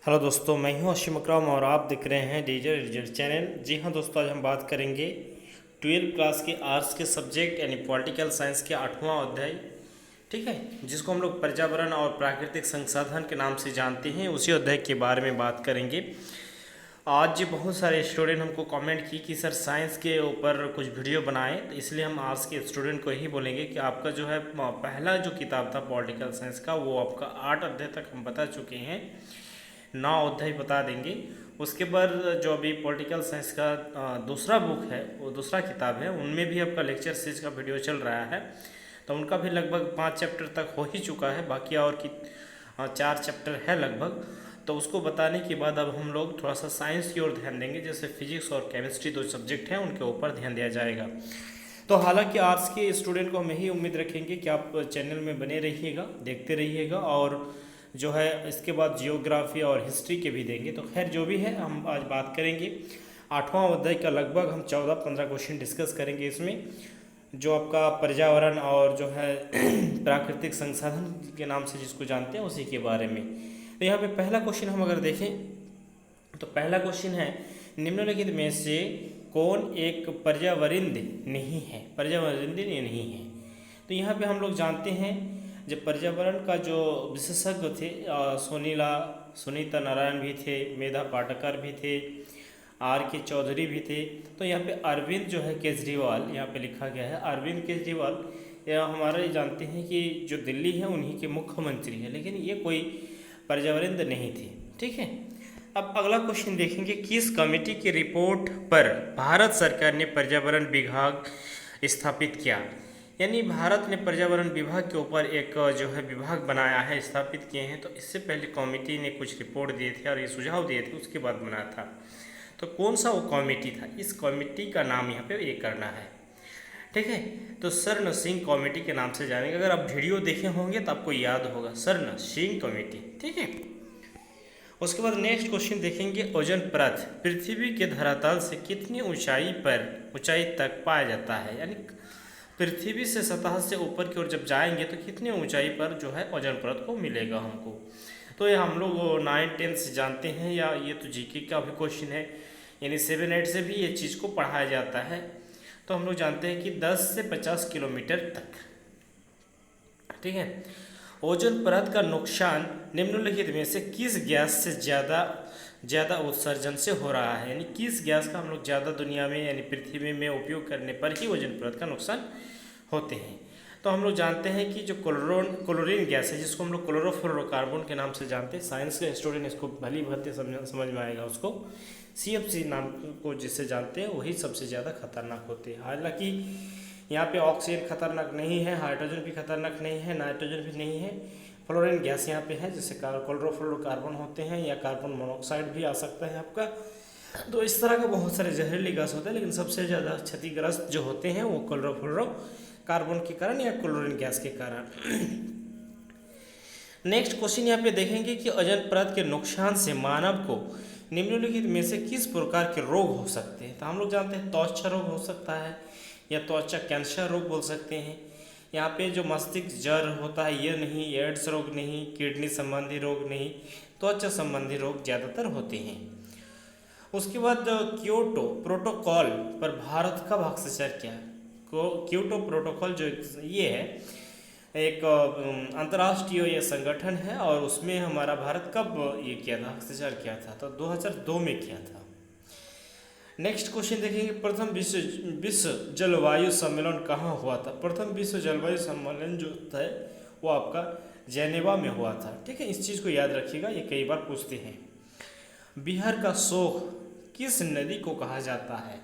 Hello दोस्तों, मैं हूं अशीम अकरम और आप देख रहे हैं डिजिटल रिजल्ट चैनल। जी हां दोस्तों, आज हम बात करेंगे 12वीं क्लास के आर्ट्स के सब्जेक्ट यानी पॉलिटिकल साइंस के 8वां अध्याय, ठीक है, जिसको हम लोग पर्यावरण और प्राकृतिक संसाधन के नाम से जानते हैं। उसी अध्याय के बारे में बात करेंगे। आज बहुत सारे स्टूडेंट हमको कमेंट की कि सर साइंस के ऊपर कुछ वीडियो बनाएं, तो इसलिए हम आर्ट्स के स्टूडेंट को यही बोलेंगे कि आपका जो है पहला जो किताब था पॉलिटिकल साइंस का, वो आपका 8 अध्याय तक हम बता चुके हैं, 9 अध्याय बता देंगे। उसके बाद जो अभी पॉलिटिकल साइंस का दूसरा बुक है, वो दूसरा किताब है, उनमें भी आपका लेक्चर सीरीज का वीडियो चल रहा है, तो उनका भी लगभग 5 चैप्टर तक हो ही चुका है, बाकी और की 4 चैप्टर है लगभग। तो उसको बताने के बाद अब हम लोग थोड़ा सा साइंस की ओर ध्यान देंगे, जैसे फिजिक्स और केमिस्ट्री 2 सब्जेक्ट हैं, उनके ऊपर ध्यान दिया जाएगा। तो हालांकि आर्ट्स के स्टूडेंट को हम यही उम्मीद रखेंगे कि आप चैनल में बने रहिएगा, देखते रहिएगा, और जो है इसके बाद जियोग्राफी और हिस्ट्री के भी देंगे। तो खैर जो भी है, हम आज बात करेंगे 8वां अध्याय का। लगभग हम 14-15 क्वेश्चन डिस्कस करेंगे इसमें, जो आपका पर्यावरण और जो है प्राकृतिक संसाधन के नाम से जिसको जानते हैं उसी के बारे में। तो यहाँ पे पहला क्वेश्चन हम अगर देखें तो पहला क्वेश्चन है, निम्नलिखित में से कौन एक पर्यावरणिक नहीं है? पर्यावरणिक नहीं है। तो यहाँ पे हम लोग जानते हैं, जब पर्यावरण का जो विशेषज्ञ थे सुनीता नारायण भी थे, मेधा पाटकर भी थे, R.K. चौधरी भी थे। तो यहाँ पे अरविंद जो है केजरीवाल, यहाँ पे लिखा गया है अरविंद केजरीवाल, यह हमारे जानते हैं कि जो दिल्ली है उन्हीं के मुख्यमंत्री है, लेकिन ये कोई पर्यावरण नहीं थे, ठीक है। अब अगला क्वेश्चन देखेंगे, किस कमेटी की रिपोर्ट पर भारत सरकार ने पर्यावरण विभाग स्थापित किया? यानी भारत ने पर्यावरण विभाग के ऊपर एक जो है विभाग बनाया है, स्थापित किए हैं। तो इससे पहले कमेटी ने कुछ रिपोर्ट दिए थे और ये सुझाव दिए थे, उसके बाद बना था। तो कौन सा वो कमेटी था? इस कमेटी का नाम यहाँ पे ये करना है, ठीक है। तो स्वर्ण सिंह कमेटी के नाम से जानेंगे। अगर आप वीडियो देखे होंगे तो आपको याद होगा, स्वर्ण सिंह कमेटी, ठीक है। उसके बाद नेक्स्ट क्वेश्चन देखेंगे, ओजोन परत पृथ्वी के धरातल से कितनी ऊंचाई तक पाया जाता है? यानी पृथ्वी से सतह से ऊपर की ओर जब जाएंगे तो कितनी ऊंचाई पर जो है ओजोन परत को मिलेगा हमको? तो ये हम लोग 9-10 से जानते हैं, या ये तो जीके का भी क्वेश्चन है, यानी 7-8 से भी ये चीज़ को पढ़ाया जाता है। तो हम लोग जानते हैं कि 10 से 50 किलोमीटर तक, ठीक है। ओजोन परत का नुकसान निम्नलिखित में से किस गैस से ज़्यादा उत्सर्जन से हो रहा है? यानी किस गैस का हम लोग ज़्यादा दुनिया में यानी पृथ्वी में उपयोग करने पर ही ओजोन परत का नुकसान होते हैं? तो हम लोग जानते हैं कि जो क्लोरीन गैस है, जिसको हम लोग क्लोरोफ्लोरोकार्बन के नाम से जानते हैं, साइंस के स्टूडेंट इसको भली भांति समझ में आएगा। उसको CFC नाम को जिससे जानते हैं वही सबसे ज़्यादा खतरनाक होते हैं। हालांकि यहाँ पे ऑक्सीजन खतरनाक नहीं है, हाइड्रोजन भी खतरनाक नहीं है, नाइट्रोजन भी नहीं है, फ्लोरीन गैस यहाँ पे है, जिससे क्लोरोफ्लोरोकार्बन होते हैं, या कार्बन मोनोऑक्साइड भी आ सकता है आपका। तो इस तरह का बहुत सारे जहरीली गैस होते हैं, लेकिन सबसे ज़्यादा क्षतिग्रस्त जो होते हैं वो क्लोरोफ्लोरोकार्बन के कारण या क्लोरीन गैस के कारण। नेक्स्ट क्वेश्चन यहाँ पे देखेंगे कि ओजोन परत के नुकसान से मानव को निम्नलिखित में से किस प्रकार के रोग हो सकते हैं? तो हम लोग जानते हैं त्वचा रोग हो सकता है, या त्वचा कैंसर रोग बोल सकते हैं। यहाँ पे जो मस्तिष्क ज्वर होता है ये नहीं, एड्स रोग नहीं, किडनी संबंधी रोग नहीं, त्वचा संबंधी रोग ज़्यादातर होते हैं। उसके बाद क्योटो प्रोटोकॉल पर भारत कब हस्ताक्षर किया? क्योटो प्रोटोकॉल जो ये है एक अंतर्राष्ट्रीय ये संगठन है, और उसमें हमारा भारत कब ये किया था, हस्ताक्षर किया था? तो 2002 में किया था। नेक्स्ट क्वेश्चन देखेंगे, प्रथम विश्व जलवायु सम्मेलन कहाँ हुआ था? प्रथम विश्व जलवायु सम्मेलन जो था वो आपका जेनेवा में हुआ था, ठीक है। इस चीज़ को याद रखिएगा, ये कई बार पूछते हैं। बिहार का शोक किस नदी को कहा जाता है?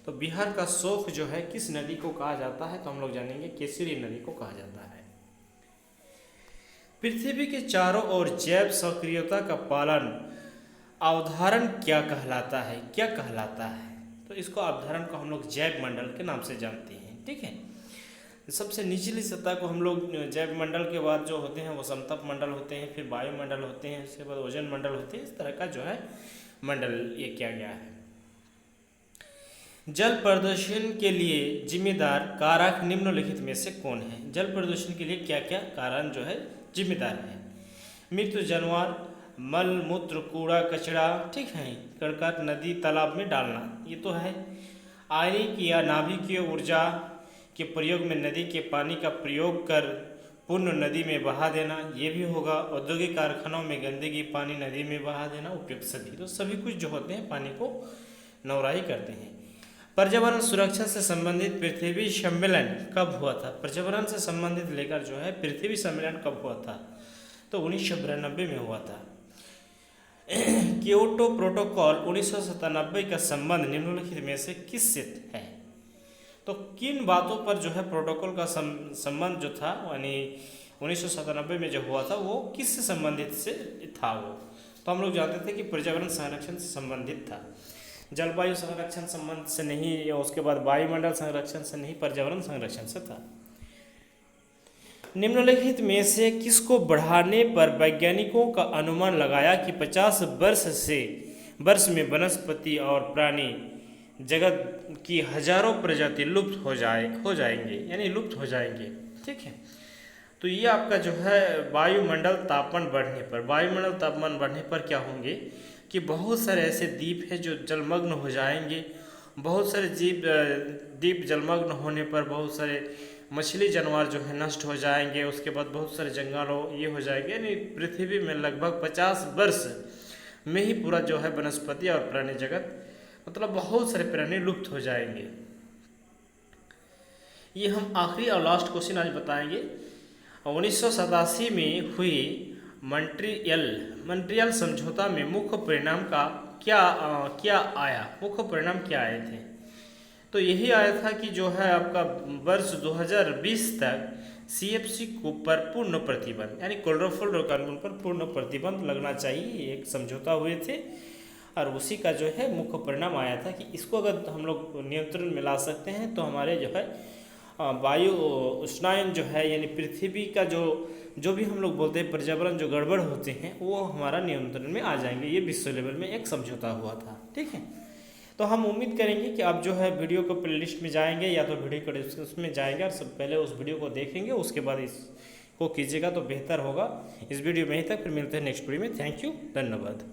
तो बिहार का शोक जो है किस नदी को कहा जाता है? तो हम लोग जानेंगे केसरी नदी को कहा जाता है। पृथ्वी के चारों ओर जैव सक्रियता का पालन अवधारण क्या कहलाता है? क्या कहलाता है? तो इसको अवधारण को हम लोग जैव मंडल के नाम से जानते हैं, ठीक है। सबसे निचली सतह को हम लोग जैव मंडल के बाद जो होते हैं वो समताप मंडल होते हैं, फिर वायुमंडल होते हैं, उसके बाद ओजोन मंडल होते हैं। इस तरह का जो है मंडल ये किया गया है। जल प्रदूषण के लिए जिम्मेदार कारक निम्नलिखित में से कौन है? जल प्रदूषण के लिए क्या क्या कारण जो है जिम्मेदार है? मृत्यु जानवर, मल मूत्र कूड़ा कचरा, ठीक है, कड़काट नदी तालाब में डालना, ये तो है। आयनिक या नाभिकीय ऊर्जा के प्रयोग में नदी के पानी का प्रयोग कर पुनः नदी में बहा देना, ये भी होगा। औद्योगिक कारखानों में गंदगी पानी नदी में बहा देना, उपयुक्त सभी। तो सभी कुछ जो होते हैं पानी को नवराही करते हैं। पर्यावरण सुरक्षा से संबंधित पृथ्वी सम्मेलन कब हुआ था? पर्यावरण से संबंधित लेकर जो है पृथ्वी सम्मेलन कब हुआ था? तो 1992 में हुआ था। क्योटो प्रोटोकॉल 1997 का संबंध निम्नलिखित में से किससे है? तो किन बातों पर जो है प्रोटोकॉल का संबंध जो था, यानी 1997 में जो हुआ था, वो किससे संबंधित से था? वो तो हम लोग जानते थे कि पर्यावरण संरक्षण से संबंधित था, जलवायु संरक्षण संबंध से नहीं, या उसके बाद वायुमंडल संरक्षण से नहीं, पर्यावरण संरक्षण से था। निम्नलिखित में से किसको बढ़ाने पर वैज्ञानिकों का अनुमान लगाया कि 50 वर्ष में वनस्पति और प्राणी जगत की हजारों प्रजाति लुप्त हो जाएंगे, यानी लुप्त हो जाएंगे, ठीक है। तो ये आपका जो है वायुमंडल तापमान बढ़ने पर क्या होंगे कि बहुत सारे ऐसे द्वीप हैं जो जलमग्न हो जाएंगे। बहुत सारे द्वीप जलमग्न होने पर बहुत सारे मछली जानवर जो है नष्ट हो जाएंगे। उसके बाद बहुत सारे जंगलों ये हो जाएंगे, यानी पृथ्वी में लगभग 50 वर्ष में ही पूरा जो है वनस्पति और प्राणी जगत, मतलब बहुत सारे प्राणी लुप्त हो जाएंगे। ये हम आखिरी और लास्ट क्वेश्चन आज बताएंगे। 1987 में हुई मॉन्ट्रियल समझौता में मुख्य परिणाम का क्या आए थे? तो यही आया था कि जो है आपका वर्ष 2020 तक CFC को पर पूर्ण प्रतिबंध, यानी क्लोरोफ्लोरोकार्बन पर पूर्ण प्रतिबंध लगना चाहिए, एक समझौता हुए थे। और उसी का जो है मुख्य परिणाम आया था कि इसको अगर हम लोग नियंत्रण में ला सकते हैं तो हमारे जो है वायु उष्णायन जो है, यानी पृथ्वी का जो भी हम लोग बोलते हैं पर्यावरण जो गड़बड़ होते हैं, वो हमारा नियंत्रण में आ जाएंगे। ये विश्व लेवल में एक समझौता हुआ था, ठीक है। तो हम उम्मीद करेंगे कि आप जो है वीडियो को प्लेलिस्ट में जाएंगे या तो वीडियो को डिस्क्रिप्शन में जाएंगे और सब पहले उस वीडियो को देखेंगे, उसके बाद इसको कीजिएगा तो बेहतर होगा। इस वीडियो में ही तक, फिर मिलते हैं नेक्स्ट वीडियो में। थैंक यू, धन्यवाद।